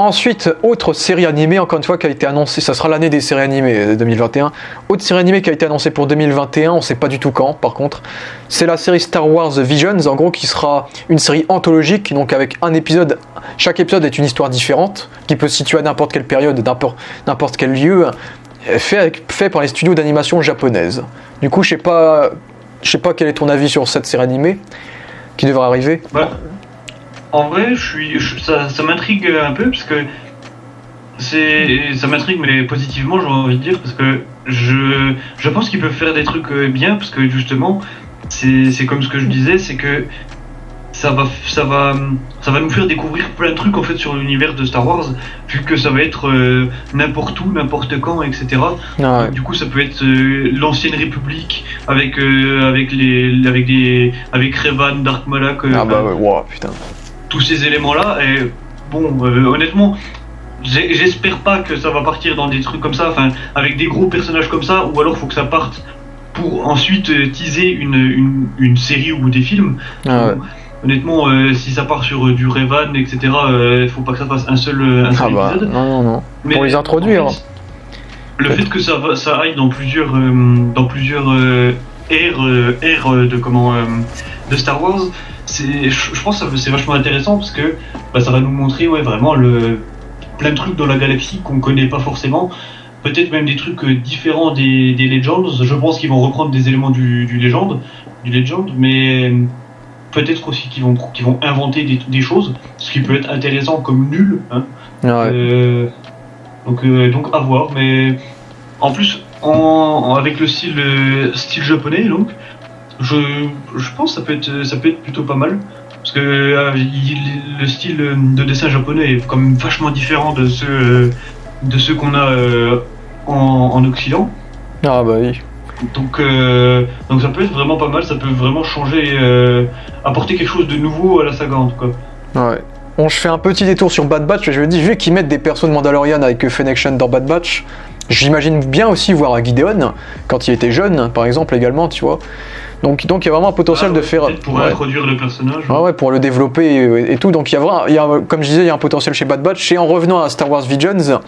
Ensuite, autre série animée, encore une fois, qui a été annoncée, ça sera l'année des séries animées 2021. Autre série animée qui a été annoncée pour 2021, on ne sait pas du tout quand, par contre. C'est la série Star Wars Visions, en gros, qui sera une série anthologique, donc avec un épisode, chaque épisode est une histoire différente, qui peut se situer à n'importe quelle période, n'importe quel lieu, fait par les studios d'animation japonaises. Du coup, je sais pas quel est ton avis sur cette série animée, qui devrait arriver. Bah. En vrai, ça m'intrigue un peu parce que ça m'intrigue, mais positivement, j'ai envie de dire, parce que je pense qu'ils peuvent faire des trucs bien, parce que justement, c'est comme ce que je disais, c'est que ça va nous faire découvrir plein de trucs en fait sur l'univers de Star Wars, vu que ça va être n'importe où, n'importe quand, etc. Ah ouais. Du coup, ça peut être l'ancienne République avec Revan, Dark Malak. Ah bah ouais, wow, putain. Tous ces éléments-là, et bon, honnêtement, j'espère pas que ça va partir dans des trucs comme ça, enfin, avec des gros personnages comme ça, ou alors faut que ça parte pour ensuite teaser une série ou des films. Ah ouais. Honnêtement, si ça part sur du Revan, etc., faut pas que ça fasse un seul épisode. Non. Mais pour les introduire. En fait, le fait que ça aille dans plusieurs ères de Star Wars, je pense que c'est vachement intéressant parce que ça va nous montrer vraiment plein de trucs dans la galaxie qu'on connaît pas forcément, peut-être même des trucs différents des Legends. Je pense qu'ils vont reprendre des éléments du Legend, mais peut-être aussi qu'ils vont inventer des choses, ce qui peut être intéressant comme nul, hein. Ouais. Donc à voir, mais en plus avec le style japonais, donc je pense que ça peut être plutôt pas mal, parce que le style de dessin japonais est quand même vachement différent de ceux qu'on a en Occident. Ah bah oui. Donc ça peut être vraiment pas mal, ça peut vraiment changer, apporter quelque chose de nouveau à la saga en tout cas. Ouais. Bon, je fais un petit détour sur Bad Batch, je me dis, vu qu'ils mettent des persos de Mandalorian avec Fennec Shand dans Bad Batch, j'imagine bien aussi voir Gideon, quand il était jeune, par exemple, également, tu vois. Donc il y a vraiment un potentiel de faire... Pour introduire le personnage. Ouais, pour le développer et tout. Donc comme je disais, il y a un potentiel chez Bad Batch. Et en revenant à Star Wars Visions,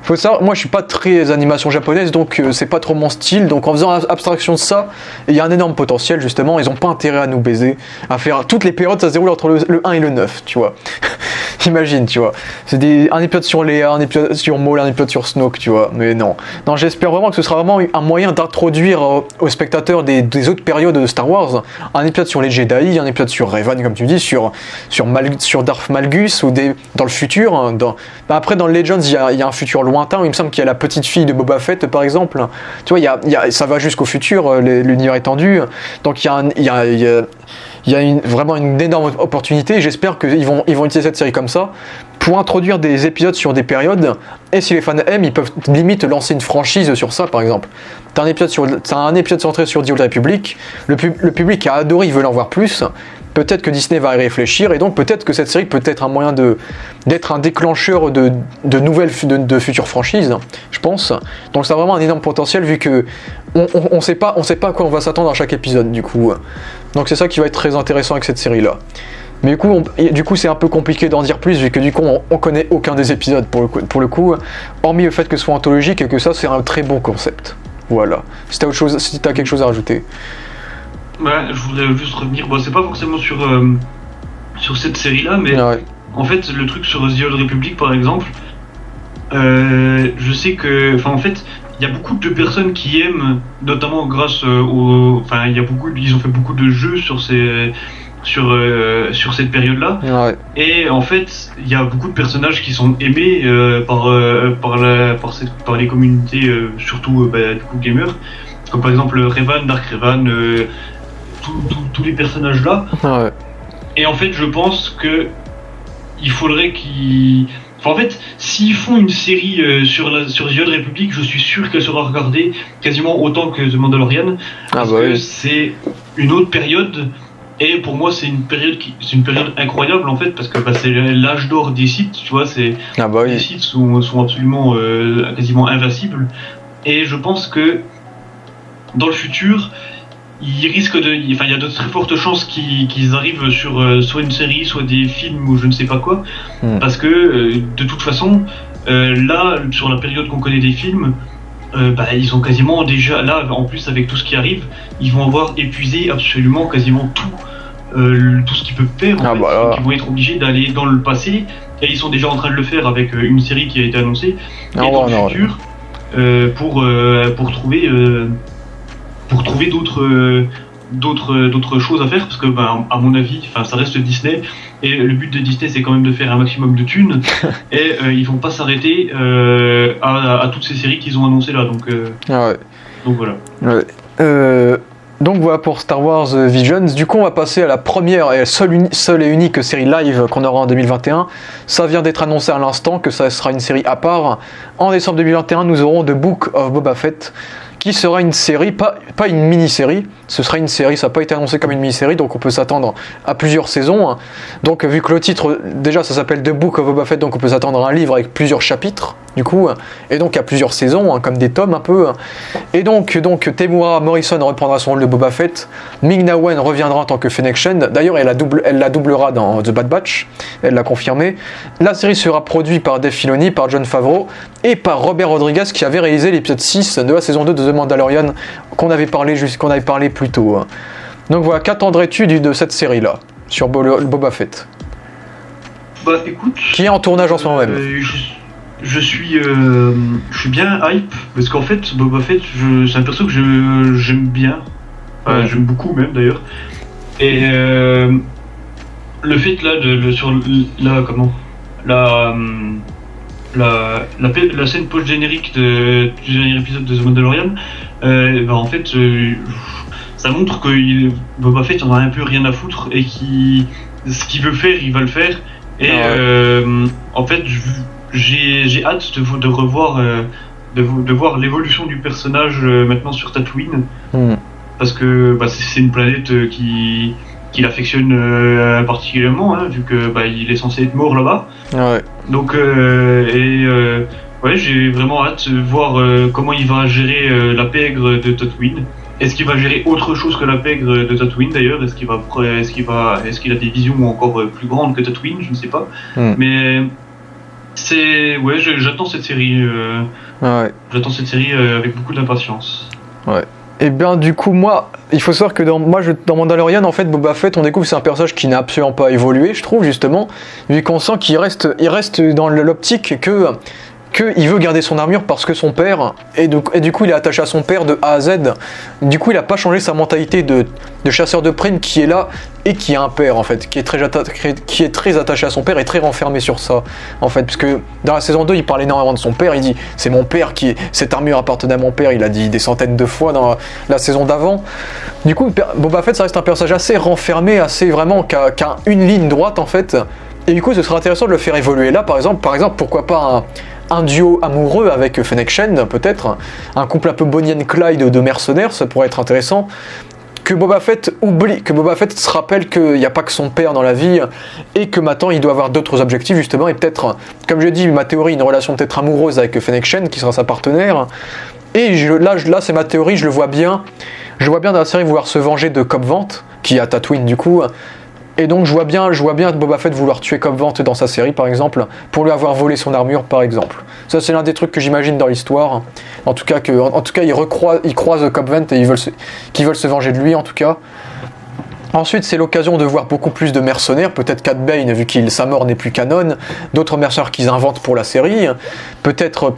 faut savoir, moi je suis pas très animation japonaise, donc c'est pas trop mon style. Donc en faisant abstraction de ça, il y a un énorme potentiel justement. Ils ont pas intérêt à nous baiser, à faire toutes les périodes, ça se déroule entre le 1 et le 9, tu vois. Imagine, tu vois. C'est un épisode sur Léa, un épisode sur Maul, un épisode sur Snoke, tu vois. Mais non, j'espère vraiment que ce sera vraiment un moyen d'introduire aux spectateurs des autres périodes de Star Wars. Un épisode sur les Jedi, un épisode sur Revan, comme tu dis, sur Darth Malgus, ou dans le futur. Hein, après, dans Legends, il y a un futur lointain où il me semble qu'il y a la petite fille de Boba Fett, par exemple. Tu vois, ça va jusqu'au futur, l'univers étendu. Donc il y a vraiment une énorme opportunité, et j'espère qu'ils vont utiliser cette série comme ça pour introduire des épisodes sur des périodes, et si les fans aiment, ils peuvent limite lancer une franchise sur ça, par exemple. T'as un épisode centré sur The Old Republic, le public a adoré, il veut en voir plus, peut-être que Disney va y réfléchir, et donc peut-être que cette série peut être un moyen d'être un déclencheur de de futures franchises, je pense. Donc ça a vraiment un énorme potentiel, vu que on sait pas à quoi on va s'attendre à chaque épisode, du coup. Donc c'est ça qui va être très intéressant avec cette série-là. Mais du coup, c'est un peu compliqué d'en dire plus, vu que du coup, on connaît aucun des épisodes pour le coup, hormis le fait que ce soit anthologique et que ça, c'est un très bon concept. Voilà. Si t'as quelque chose à rajouter. Ouais, je voulais juste revenir. Bon, c'est pas forcément sur cette série-là, mais Ouais. en fait, le truc sur The Old Republic, par exemple, je sais que, enfin, en fait, il y a beaucoup de personnes qui aiment, notamment grâce enfin, ils ont fait beaucoup de jeux sur cette période-là. Ouais. Et en fait, il y a beaucoup de personnages qui sont aimés par les communautés, surtout du coup gamers, comme par exemple Revan, Dark Revan, tous les personnages là. Ouais. Et en fait, je pense que il faudrait qu'ils... Enfin, en fait, s'ils font une série sur The Old Republic, je suis sûr qu'elle sera regardée quasiment autant que The Mandalorian, parce que c'est une autre période Et pour moi, c'est une période incroyable en fait, parce que c'est l'âge d'or des sites, tu vois. Ah bah Les oui. sites sont absolument quasiment invincibles. Et je pense que dans le futur, il y a de très fortes chances qu'ils arrivent sur soit une série, soit des films ou je ne sais pas quoi, parce que de toute façon, là, sur la période qu'on connaît des films, ils sont quasiment déjà là, en plus avec tout ce qui arrive, ils vont avoir épuisé absolument quasiment tout ce qu'ils peuvent faire. En fait. Donc ils vont être obligés d'aller dans le passé, et ils sont déjà en train de le faire avec une série qui a été annoncée, et dans le futur, pour trouver d'autres choses à faire, parce que à mon avis, ça reste Disney, et le but de Disney c'est quand même de faire un maximum de thunes, et ils vont pas s'arrêter à toutes ces séries qu'ils ont annoncées là, donc voilà. Ouais. Donc voilà pour Star Wars Visions. Du coup on va passer à la première et seule et unique série live qu'on aura en 2021. Ça vient d'être annoncé à l'instant que ça sera une série à part. En décembre 2021 nous aurons The Book of Boba Fett, qui sera une série, pas une mini-série, ce sera une série, ça n'a pas été annoncé comme une mini-série, donc on peut s'attendre à plusieurs saisons. Donc vu que le titre, déjà ça s'appelle The Book of Boba Fett, donc on peut s'attendre à un livre avec plusieurs chapitres, du coup, et donc à plusieurs saisons, comme des tomes un peu. Et donc Temuera Morrison reprendra son rôle de Boba Fett, Ming-Na Wen reviendra en tant que Fennec Shand, d'ailleurs elle la doublera dans The Bad Batch, elle l'a confirmé. La série sera produite par Dave Filoni, par Jon Favreau, et par Robert Rodriguez, qui avait réalisé l'épisode 6 de la saison 2 de The Mandalorian, qu'on avait parlé plus tôt. Donc voilà, qu'attendrais-tu de cette série-là, sur Boba Fett? Bah écoute... Qui est en tournage en ce moment même. Je suis bien hype, parce qu'en fait, Boba Fett, c'est un perso que j'aime bien. J'aime beaucoup même d'ailleurs. Et le fait la scène post-générique du dernier épisode de The Mandalorian, en fait, ça montre que Boba Fett en a un peu rien à foutre, et ce qu'il veut faire, il va le faire. Et en fait, j'ai hâte de revoir, de voir l'évolution du personnage maintenant sur Tatooine, parce que c'est une planète qu'il affectionne particulièrement, hein, vu que il est censé être mort là-bas. Ouais. Donc j'ai vraiment hâte de voir comment il va gérer la pègre de Tatooine. Est-ce qu'il va gérer autre chose que la pègre de Tatooine d'ailleurs? Est-ce qu'il a des visions encore plus grandes que Tatooine? Je ne sais pas. Mais j'attends cette série. J'attends cette série avec beaucoup d'impatience. Ouais. Et bien du coup moi, il faut savoir que dans Mandalorian en fait Boba Fett on découvre que c'est un personnage qui n'a absolument pas évolué, je trouve justement, vu qu'on sent qu'il reste dans l'optique qu'il veut garder son armure parce que son père, et du coup il est attaché à son père de A à Z, du coup il a pas changé sa mentalité de chasseur de primes qui est là et qui a un père en fait, qui est très attaché à son père et très renfermé sur ça en fait, parce que dans la saison 2 il parle énormément de son père, il dit c'est mon père cette armure appartenait à mon père, il a dit des centaines de fois dans la saison d'avant. Du coup Boba Fett ça reste un personnage assez renfermé, assez vraiment qui a une ligne droite en fait, et du coup ce serait intéressant de le faire évoluer là par exemple pourquoi pas un duo amoureux avec Fennec Shand, peut-être un couple un peu Bonnie and Clyde de mercenaires, ça pourrait être intéressant. Que Boba Fett se rappelle qu'il n'y a pas que son père dans la vie, et que maintenant il doit avoir d'autres objectifs justement, et peut-être, comme je dis, ma théorie, une relation peut-être amoureuse avec Fennec Shand qui sera sa partenaire. Et là c'est ma théorie, je vois bien dans la série vouloir se venger de Cobb Vanth, qui a Tatooine du coup. Et donc je vois bien Boba Fett vouloir tuer Cobb Vanth dans sa série par exemple, pour lui avoir volé son armure par exemple. Ça c'est l'un des trucs que j'imagine dans l'histoire. En tout cas il croise Cobb Vanth et qu'ils veulent se venger de lui en tout cas. Ensuite, c'est l'occasion de voir beaucoup plus de mercenaires, peut-être Cad Bane, vu que sa mort n'est plus canon, d'autres mercenaires qu'ils inventent pour la série, peut-être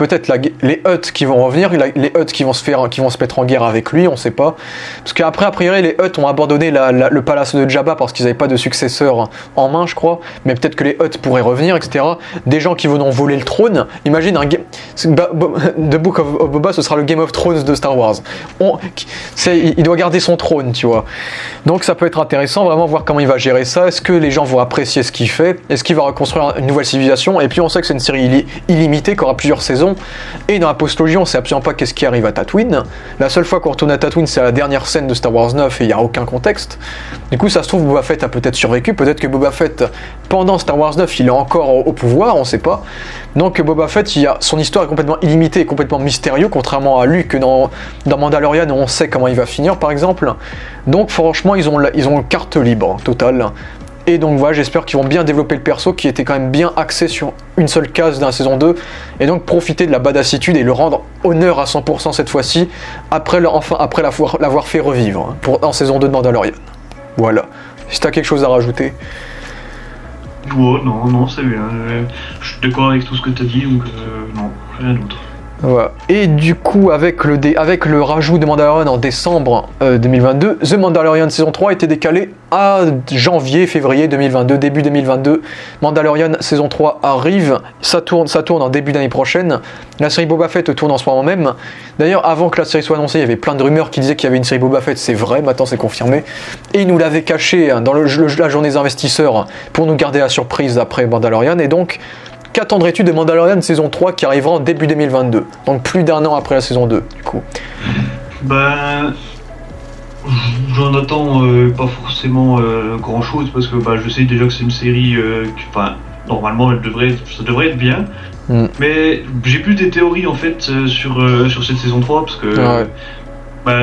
les Hutt qui vont revenir, les Hutt qui vont se mettre en guerre avec lui, on sait pas. Parce qu'après, a priori, les Hutt ont abandonné le palace de Jabba parce qu'ils n'avaient pas de successeur en main, je crois, mais peut-être que les Hutt pourraient revenir, etc. Des gens qui vont voler le trône, imagine The Book of Boba, ce sera le Game of Thrones de Star Wars. Il doit garder son trône, tu vois. Donc ça peut être être intéressant, vraiment voir comment il va gérer ça. Est-ce que les gens vont apprécier ce qu'il fait? Est-ce qu'il va reconstruire une nouvelle civilisation? Et puis on sait que c'est une série illimitée, qui aura plusieurs saisons. Et dans la postlogie, on sait absolument pas qu'est-ce qui arrive à Tatooine. La seule fois qu'on retourne à Tatooine, c'est à la dernière scène de Star Wars 9 et il n'y a aucun contexte. Du coup, ça se trouve, Boba Fett a peut-être survécu. Peut-être que Boba Fett, pendant Star Wars 9, il est encore au pouvoir, on sait pas. Donc Boba Fett, son histoire est complètement illimitée et complètement mystérieuse, contrairement à Luke dans Mandalorian où on sait comment il va finir par exemple. Donc franchement ils ont carte libre totale. Et donc voilà, j'espère qu'ils vont bien développer le perso qui était quand même bien axé sur une seule case dans la saison 2 et donc profiter de la badassitude et le rendre honneur à 100% cette fois-ci après l'avoir fait revivre en saison 2 de Mandalorian. Voilà, si t'as quelque chose à rajouter. Oh, non, c'est bien. Je suis d'accord avec tout ce que tu as dit, donc non, rien d'autre. Voilà. Et du coup, avec le rajout de Mandalorian en décembre 2022, The Mandalorian saison 3 a été décalé à février 2022, début 2022. Mandalorian saison 3 arrive, ça tourne en début d'année prochaine. La série Boba Fett tourne en ce moment même. D'ailleurs, avant que la série soit annoncée, il y avait plein de rumeurs qui disaient qu'il y avait une série Boba Fett, c'est vrai, maintenant c'est confirmé. Et ils nous l'avaient caché dans la journée des investisseurs pour nous garder la surprise après Mandalorian. Et donc, qu'attendrais-tu de Mandalorian saison 3 qui arrivera en début 2022? Donc plus d'un an après la saison 2, du coup. Ben, j'en attends pas forcément grand-chose parce que je sais déjà que c'est une série normalement ça devrait être bien. Mais j'ai plus des théories en fait sur cette saison 3 parce que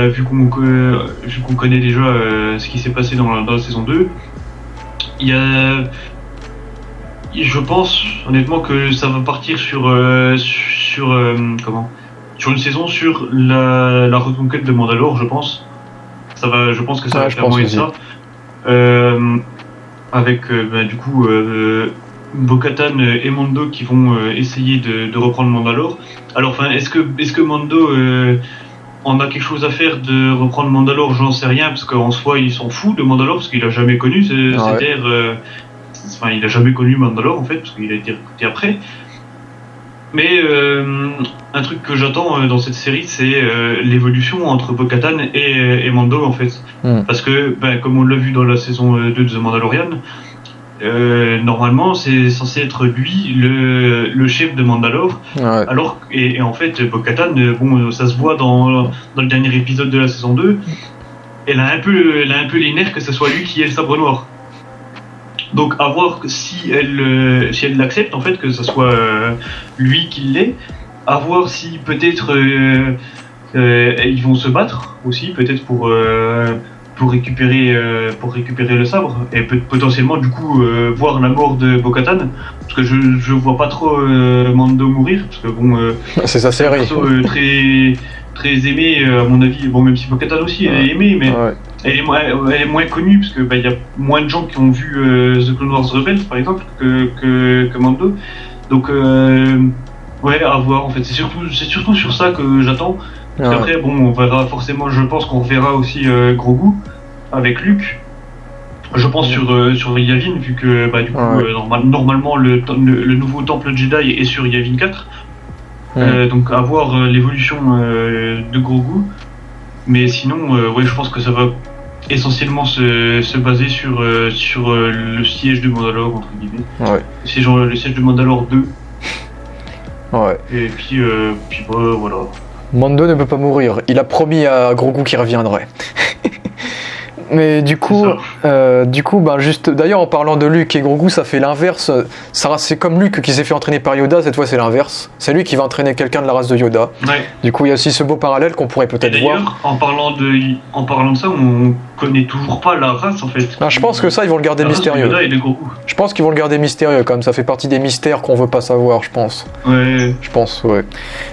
vu qu'on connaît déjà ce qui s'est passé dans la saison 2, je pense honnêtement que ça va partir sur une saison sur la reconquête de Mandalore, je pense. Je pense que ça va clairement être ça. Avec du coup Bo-Katan et Mando qui vont essayer de reprendre Mandalore. Alors est-ce que Mando en a quelque chose à faire de reprendre Mandalore? J'en sais rien parce qu'en soi il s'en fout de Mandalore parce qu'il a jamais connu cette ère. Il a jamais connu Mandalore en fait, parce qu'il a été recruté après. Mais un truc que j'attends dans cette série, c'est l'évolution entre Bo-Katan et Mando en fait. Parce que, comme on l'a vu dans la saison 2 de The Mandalorian, normalement c'est censé être lui le chef de Mandalore. Alors, et en fait, Bo-Katan, ça se voit dans le dernier épisode de la saison 2, elle a un peu les nerfs que ce soit lui qui ait le sabre noir. Donc à voir si elle l'accepte en fait que ce soit lui qui l'ait, à voir si peut-être ils vont se battre aussi peut-être pour récupérer le sabre et potentiellement du coup voir la mort de Bo-Katan parce que je vois pas trop Mando mourir parce que c'est sa série très aimée à mon avis, même si Bo-Katan aussi elle est aimée mais elle est moins connue parce que il y a moins de gens qui ont vu The Clone Wars Rebels par exemple que Mando, donc à voir en fait, c'est surtout sur ça que j'attends. Après on verra forcément, je pense qu'on reverra aussi Grogu avec Luke, je pense sur Yavin vu que du coup normalement le nouveau temple Jedi est sur Yavin 4. Donc à voir l'évolution de Grogu, mais sinon je pense que ça va essentiellement se baser sur le siège de Mandalore entre guillemets. C'est genre le siège de Mandalore 2. Et puis voilà. Mando ne peut pas mourir, il a promis à Grogu qu'il reviendrait. Mais du coup, juste d'ailleurs en parlant de Luke et Grogu, ça fait l'inverse. C'est comme Luke qui s'est fait entraîner par Yoda, cette fois c'est l'inverse. C'est lui qui va entraîner quelqu'un de la race de Yoda. Du coup, il y a aussi ce beau parallèle qu'on pourrait peut-être voir. En parlant de ça, on connaît toujours pas la race en fait. Je pense que ça ils vont le garder mystérieux. Yoda et de Grogu. Je pense qu'ils vont le garder mystérieux quand même. Ça fait partie des mystères qu'on veut pas savoir, je pense. Je pense.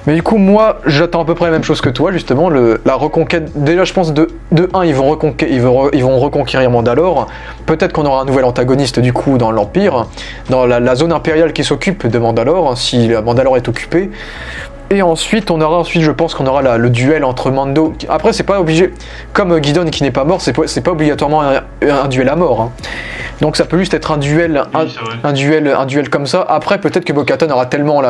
Mais du coup, moi, j'attends à peu près la même chose que toi, justement, la reconquête. Déjà, je pense de 1, ils vont reconquérir Mandalore. Peut-être qu'on aura un nouvel antagoniste du coup dans l'Empire, dans la zone impériale qui s'occupe de Mandalore, si Mandalore est occupée. Et ensuite, je pense qu'on aura le duel entre Mando. Après, c'est pas obligé, comme Gideon qui n'est pas mort, c'est pas obligatoirement un duel à mort. Donc ça peut juste être un duel, Oui, un duel comme ça. Après, peut-être que Bo-Katan aura tellement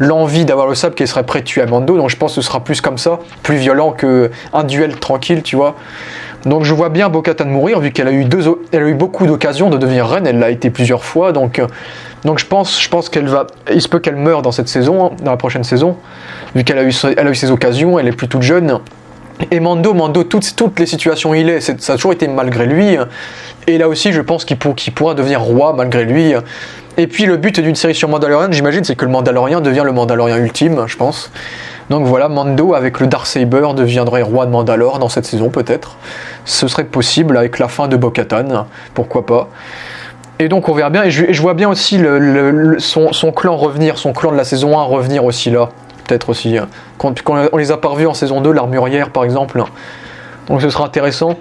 l'envie d'avoir le sabre qu'elle serait prête à tuer Mando. Donc je pense que ce sera plus comme ça, plus violent qu'un duel tranquille, tu vois. Donc je vois bien Bo-Katan mourir, vu qu'elle a eu beaucoup d'occasions de devenir reine. Elle l'a été plusieurs fois, donc je pense qu'elle va. Il se peut qu'elle meure dans cette saison, hein, dans la prochaine saison, vu qu'elle a eu ses occasions. Elle est plus toute jeune. Et Mando, toutes les situations où il est, ça a toujours été malgré lui. Et là aussi, je pense qu'il pourra devenir roi malgré lui. Et puis le but d'une série sur Mandalorian, j'imagine, c'est que le Mandalorian devient le Mandalorian ultime, je pense. Donc voilà, Mando avec le Darksaber deviendrait roi de Mandalore dans cette saison peut-être. Ce serait possible avec la fin de Bo-Katan, pourquoi pas. Et donc on verra bien, et je vois bien aussi son clan revenir, son clan de la saison 1 revenir aussi là. Peut-être aussi, quand on les a pas revus en saison 2, l'armurière par exemple. Donc ce sera intéressant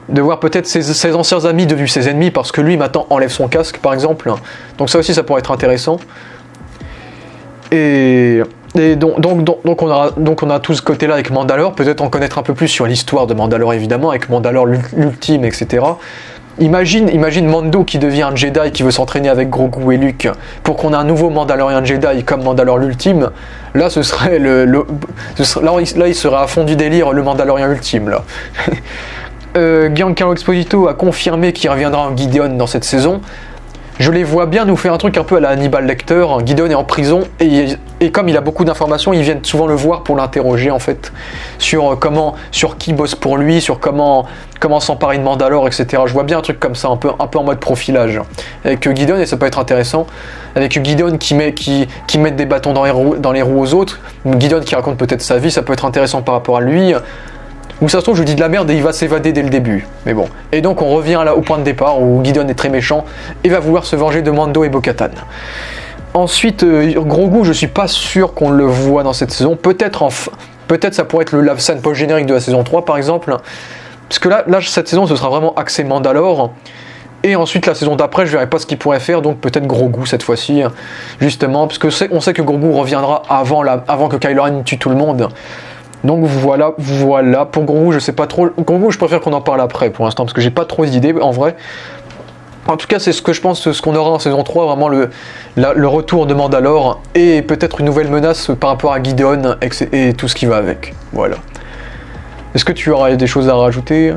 de voir peut-être ses anciens amis devenus ses ennemis, parce que lui maintenant enlève son casque par exemple. Donc ça aussi ça pourrait être intéressant. Et donc on a tout ce côté-là avec Mandalore, peut-être en connaître un peu plus sur l'histoire de Mandalore évidemment, avec Mandalore l'ultime, etc. Imagine Mando qui devient un Jedi, qui veut s'entraîner avec Grogu et Luke, pour qu'on ait un nouveau Mandalorian Jedi comme Mandalore l'ultime. Là ce serait là il serait à fond du délire, le Mandalorian ultime là. Giancarlo Esposito a confirmé qu'il reviendra en Gideon dans cette saison. Je les vois bien nous faire un truc un peu à la Hannibal Lecter. Gideon est en prison et comme il a beaucoup d'informations, ils viennent souvent le voir pour l'interroger en fait sur qui bosse pour lui, sur comment s'emparer de Mandalore, etc. Je vois bien un truc comme ça, un peu en mode profilage avec Gideon, et ça peut être intéressant. Avec Gideon qui met des bâtons dans les roues aux autres, Gideon qui raconte peut-être sa vie, ça peut être intéressant par rapport à lui. Ou ça se trouve, je dis de la merde et il va s'évader dès le début. Mais bon. Et donc on revient là au point de départ où Gideon est très méchant et va vouloir se venger de Mando et Bo-Katan. Ensuite, Grogu, je suis pas sûr qu'on le voit dans cette saison. Peut-être ça pourrait être la scène post-générique de la saison 3 par exemple. Parce que là cette saison ce sera vraiment axé Mandalore. Et ensuite la saison d'après, je verrai pas ce qu'il pourrait faire, donc peut-être Grogu cette fois-ci. Justement, parce que on sait que Grogu reviendra avant que Kylo Ren tue tout le monde. Donc voilà, pour Grogu je sais pas trop, Grogu je préfère qu'on en parle après pour l'instant, parce que j'ai pas trop d'idées en vrai. En tout cas c'est ce que je pense, ce qu'on aura en saison 3, vraiment le retour de Mandalore, et peut-être une nouvelle menace par rapport à Gideon et tout ce qui va avec, voilà. Est-ce que tu auras des choses à rajouter?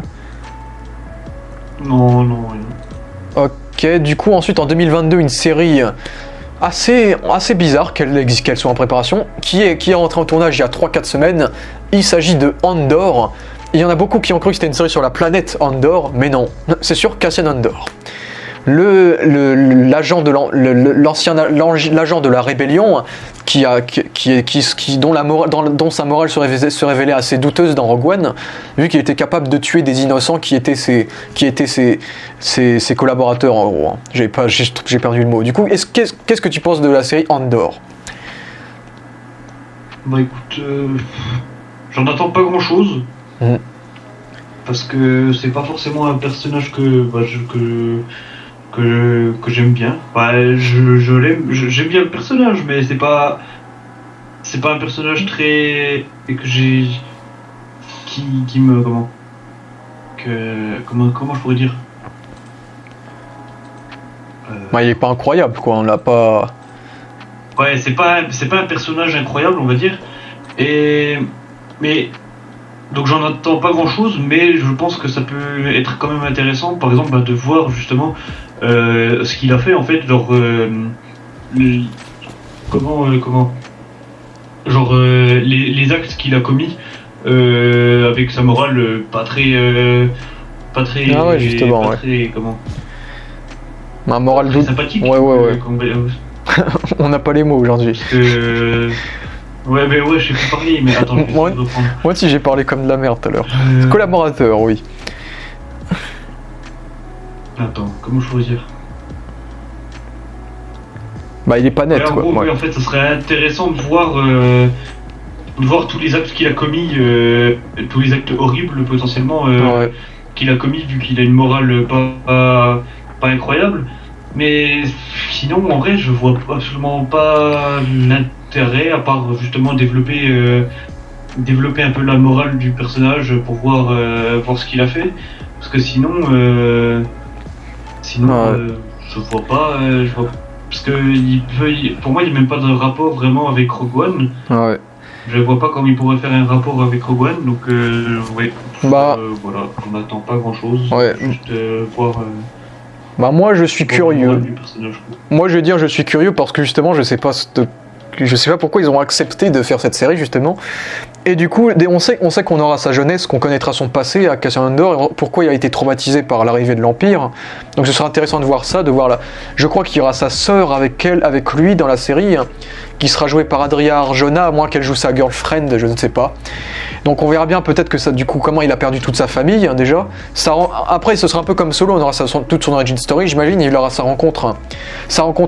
Non, rien. Ok, du coup ensuite en 2022 une série assez bizarre qu'elle soit en préparation, qui est rentrée en tournage il y a 3-4 semaines. Il s'agit de Andor. Il y en a beaucoup qui ont cru que c'était une série sur la planète Andor, mais non, c'est sur Cassian Andor. L'agent de la rébellion dont sa morale se révélait assez douteuse dans Rogue One, vu qu'il était capable de tuer des innocents qui étaient ses collaborateurs en gros. J'ai perdu le mot. Du coup, qu'est-ce que tu penses de la série Andor? Bah écoute, j'en attends pas grand-chose. Parce que c'est pas forcément un personnage que j'aime bien. Bah, j'aime bien le personnage, mais c'est pas un personnage très comment je pourrais dire. Bah, il est pas incroyable quoi, on l'a pas. Ouais, c'est pas un personnage incroyable, on va dire. Mais donc j'en attends pas grand chose, mais je pense que ça peut être quand même intéressant, par exemple, de voir justement ce qu'il a fait en fait, genre les actes qu'il a commis avec sa morale pas très ah ouais, justement, pas ouais. très Ma morale très sympathique. Ouais. On n'a pas les mots aujourd'hui. Ouais, je sais plus parler, mais attends, je vais essayer de reprendre. Moi aussi j'ai parlé comme de la merde tout à l'heure. Collaborateur, oui. Attends, comment je pourrais dire? Bah il est pas net en quoi. gros, Ouais. oui, en fait, ça serait intéressant de voir tous les actes qu'il a commis, tous les actes horribles potentiellement Ouais. qu'il a commis, vu qu'il a une morale pas incroyable. Mais sinon, en vrai, je vois absolument pas l'intérêt, à part justement développer un peu la morale du personnage pour voir ce qu'il a fait. Parce que sinon, Sinon, Ouais. je vois pas. Parce que pour moi, il n'y a même pas de rapport vraiment avec Rogue One. Ouais. Je vois pas comment il pourrait faire un rapport avec Rogue One, donc ouais. Bah. Voilà, on n'attend pas grand chose. Ouais. Juste voir. Bah moi je suis curieux. Du personnage, quoi. Moi je veux dire je suis curieux parce que justement je sais pas pourquoi ils ont accepté de faire cette série justement. Et du coup on sait qu'on aura sa jeunesse, qu'on connaîtra son passé à Cassian Andor, pourquoi il a été traumatisé par l'arrivée de l'Empire. Donc ce sera intéressant de voir ça, de voir là. Je crois qu'il y aura sa sœur avec lui dans la série, qui sera jouée par Adria Arjona, à moins qu'elle joue sa girlfriend, je ne sais pas. Donc on verra bien peut-être que ça, du coup, comment il a perdu toute sa famille déjà. Après ce sera un peu comme Solo, on aura toute son origin story, j'imagine, il aura sa rencontre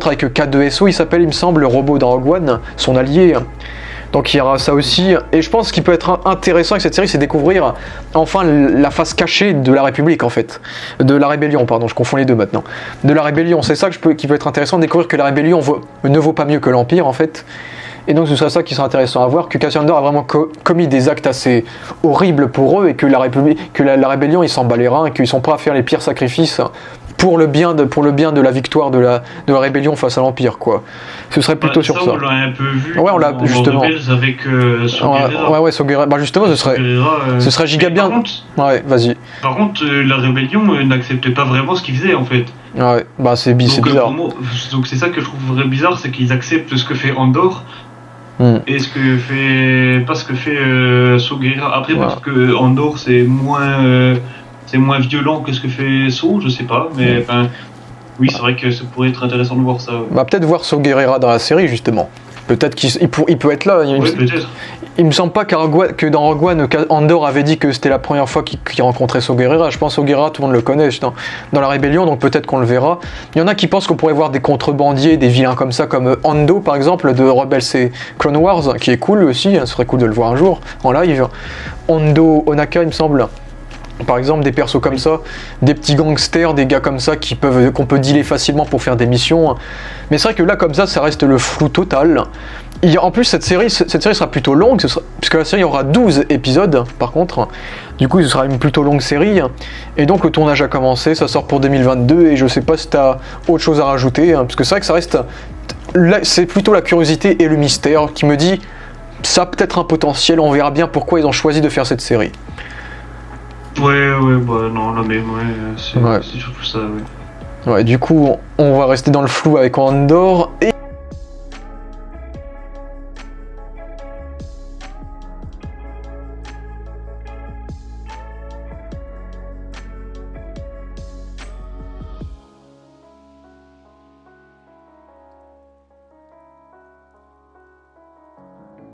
avec K2SO, il s'appelle, il me semble, le robot dans Rogue One, son allié. Donc il y aura ça aussi, et je pense ce qui peut être intéressant avec cette série, c'est découvrir enfin la face cachée de la République en fait. De la Rébellion, pardon, je confonds les deux maintenant. De la Rébellion, c'est ça qui peut être intéressant, de découvrir que la Rébellion ne vaut pas mieux que l'Empire en fait. Et donc ce sera ça qui sera intéressant à voir, que Cassian Andor a vraiment commis des actes assez horribles pour eux, et que la Rébellion ils s'en bat les reins, et qu'ils sont prêts à faire les pires sacrifices pour le bien de la victoire de la Rébellion face à l'Empire, quoi. Ce serait plutôt sur ça. On l'a un peu vu. Ouais, on l'a justement. Avec Saw Gerrera. Ouais, Saw Gerrera. Bah justement, ce serait giga bien. Ouais, vas-y. Par contre, la Rébellion n'acceptait pas vraiment ce qu'ils faisaient en fait. Ouais, bah c'est bizarre. Pour moi, donc c'est ça que je trouve bizarre, c'est qu'ils acceptent ce que fait Andor. Et pas ce que fait Saw Gerrera. Après, parce que Andor c'est moins violent que ce que fait Saw, je sais pas, mais oui, c'est vrai que ça pourrait être intéressant de voir ça. Ouais. Bah peut-être voir Saw Gerrera dans la série justement. Peut-être qu'il peut être là. Ouais, peut-être. Il me semble pas que dans Rogue One, Andor avait dit que c'était la première fois qu'il rencontrait Saw Gerrera. Je pense Saw Gerrera, tout le monde le connaît dans la Rébellion, donc peut-être qu'on le verra. Il y en a qui pensent qu'on pourrait voir des contrebandiers, des vilains comme ça, comme Ando par exemple, de Rebels et Clone Wars, qui est cool aussi, ce serait cool de le voir un jour, en live. Ando Onaka, il me semble. Par exemple, des persos comme ça, des petits gangsters, des gars comme ça qu'on peut dealer facilement pour faire des missions. Mais c'est vrai que là, comme ça reste le flou total. En plus, cette série sera plutôt longue, puisque la série aura 12 épisodes, par contre. Du coup, ce sera une plutôt longue série. Et donc, le tournage a commencé, ça sort pour 2022, et je sais pas si t'as autre chose à rajouter, parce que c'est vrai que ça reste... C'est plutôt la curiosité et le mystère qui me dit, ça a peut-être un potentiel, on verra bien pourquoi ils ont choisi de faire cette série. Ouais, bah non, là même, c'est surtout ça, ouais. Ouais, du coup, on va rester dans le flou avec Andor, et